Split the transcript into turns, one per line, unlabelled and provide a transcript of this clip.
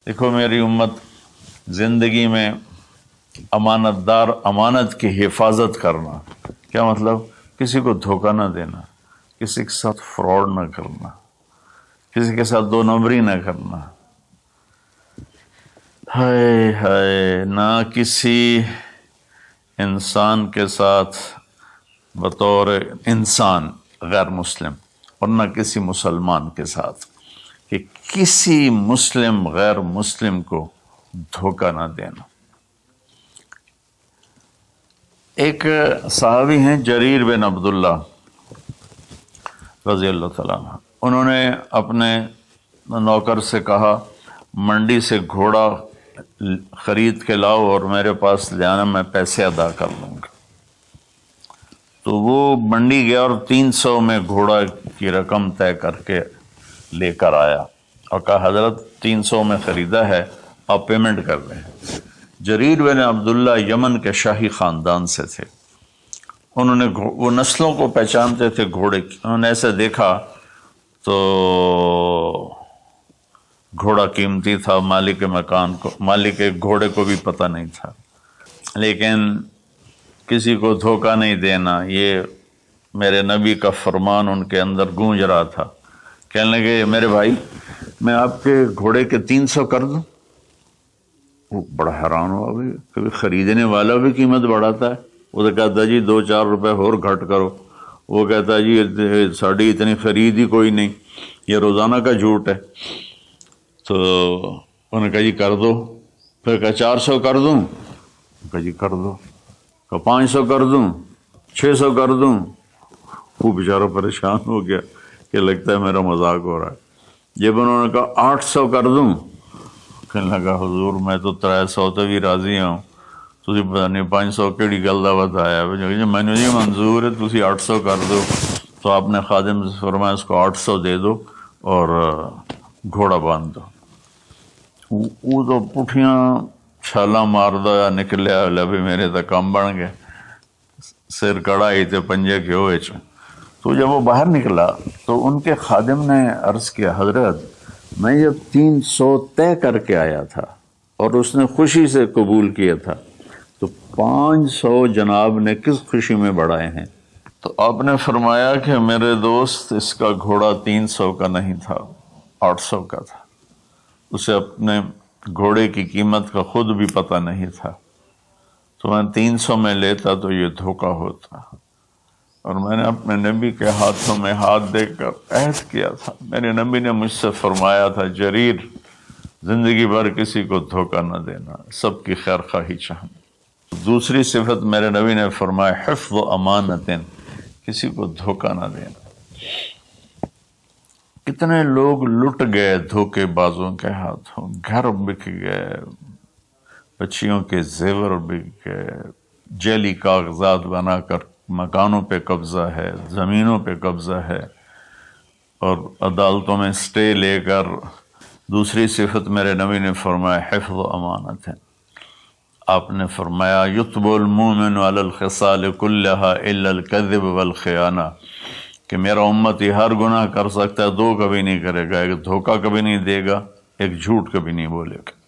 دیکھو میری امت زندگی میں امانت دار، امانت کی حفاظت کرنا، کیا مطلب؟ کسی کو دھوکہ نہ دینا، کسی کے ساتھ فراڈ نہ کرنا، کسی کے ساتھ دو نمبری نہ کرنا، ہائے ہائے، نہ کسی انسان کے ساتھ بطور انسان غیر مسلم، اور نہ کسی مسلمان کے ساتھ، کہ کسی مسلم غیر مسلم کو دھوکہ نہ دینا۔ ایک صحابی ہیں جریر بن عبداللہ رضی اللہ تعالیٰ عنہ، انہوں نے اپنے نوکر سے کہا منڈی سے گھوڑا خرید کے لاؤ اور میرے پاس لے آنا، میں پیسے ادا کر لوں گا۔ تو وہ منڈی گیا اور 300 میں گھوڑا کی رقم طے کر کے لے کر آیا اور کہا حضرت 300 میں خریدا ہے، آپ پیمنٹ کر دیں۔ جریر بن عبداللہ یمن کے شاہی خاندان سے تھے، انہوں نے وہ نسلوں کو پہچانتے تھے گھوڑے کی، انہوں نے ایسے دیکھا تو گھوڑا قیمتی تھا، مالک مکان کو، مالک گھوڑے کو بھی پتہ نہیں تھا، لیکن کسی کو دھوکہ نہیں دینا، یہ میرے نبی کا فرمان ان کے اندر گونج رہا تھا۔ کہنے لگے میرے بھائی میں آپ کے گھوڑے کے 300 کر دوں؟ وہ بڑا حیران ہوا، بھی کبھی خریدنے والا بھی قیمت بڑھاتا ہے۔ وہ تو کہتا جی 2-4 روپے اور گھٹ کرو، وہ کہتا جی ساڑی اتنی خرید ہی کوئی نہیں، یہ روزانہ کا جھوٹ ہے۔ تو انہوں نے کہا جی کر دو، پھر کہا 400 کر دوں، کہا جی کر دو، کہا 500 کر دوں، 600 کر دوں۔ وہ بیچارہ پریشان ہو گیا کہ لگتا ہے میرا مذاق ہو رہا ہے۔ جب انہوں نے کہا 800 کر دوں، کہنے لگا حضور میں تو 300 تو بھی راضی ہوں، تسی پتہ نہیں 500 کیڑی گل دا بتایا، میں نے یہ منظور ہے تسی 800 کر دو۔ تو آپ نے خادم سے فرمایا اس کو 800 دے دو اور گھوڑا باندھ دو۔ وہ تو پٹھیاں چھالاں ماردا نکلیا، لبے میرے تو کام بن گئے، سر کڑائی تے پنجے کے ہوئے چ۔ تو جب وہ باہر نکلا تو ان کے خادم نے عرض کیا حضرت میں جب 300 طے کر کے آیا تھا اور اس نے خوشی سے قبول کیا تھا، تو 500 جناب نے کس خوشی میں بڑھائے ہیں؟ تو آپ نے فرمایا کہ میرے دوست اس کا گھوڑا 300 کا نہیں تھا، 800 کا تھا، اسے اپنے گھوڑے کی قیمت کا خود بھی پتہ نہیں تھا، تو میں 300 میں لیتا تو یہ دھوکہ ہوتا، اور میں نے اپنے نبی کے ہاتھوں میں ہاتھ دے کر عہد کیا تھا، میرے نبی نے مجھ سے فرمایا تھا جریر زندگی بھر کسی کو دھوکہ نہ دینا، سب کی خیر خواہی چاہنا۔ دوسری صفت میرے نبی نے فرمایا حفظ امانت، کسی کو دھوکہ نہ دینا۔ کتنے لوگ لٹ گئے دھوکے بازوں کے ہاتھوں، گھر بک گئے، بچیوں کے زیور بک گئے، جعلی کاغذات بنا کر مکانوں پہ قبضہ ہے، زمینوں پہ قبضہ ہے، اور عدالتوں میں سٹے لے کر۔ دوسری صفت میرے نبی نے فرمایا حفظ امانت ہے، آپ نے فرمایا یتب المؤمن علی الخصال کلہا الا الکذب والخیانہ، کہ میرا امتی ہر گناہ کر سکتا ہے، دو کبھی نہیں کرے گا، ایک دھوکہ کبھی نہیں دے گا، ایک جھوٹ کبھی نہیں بولے گا۔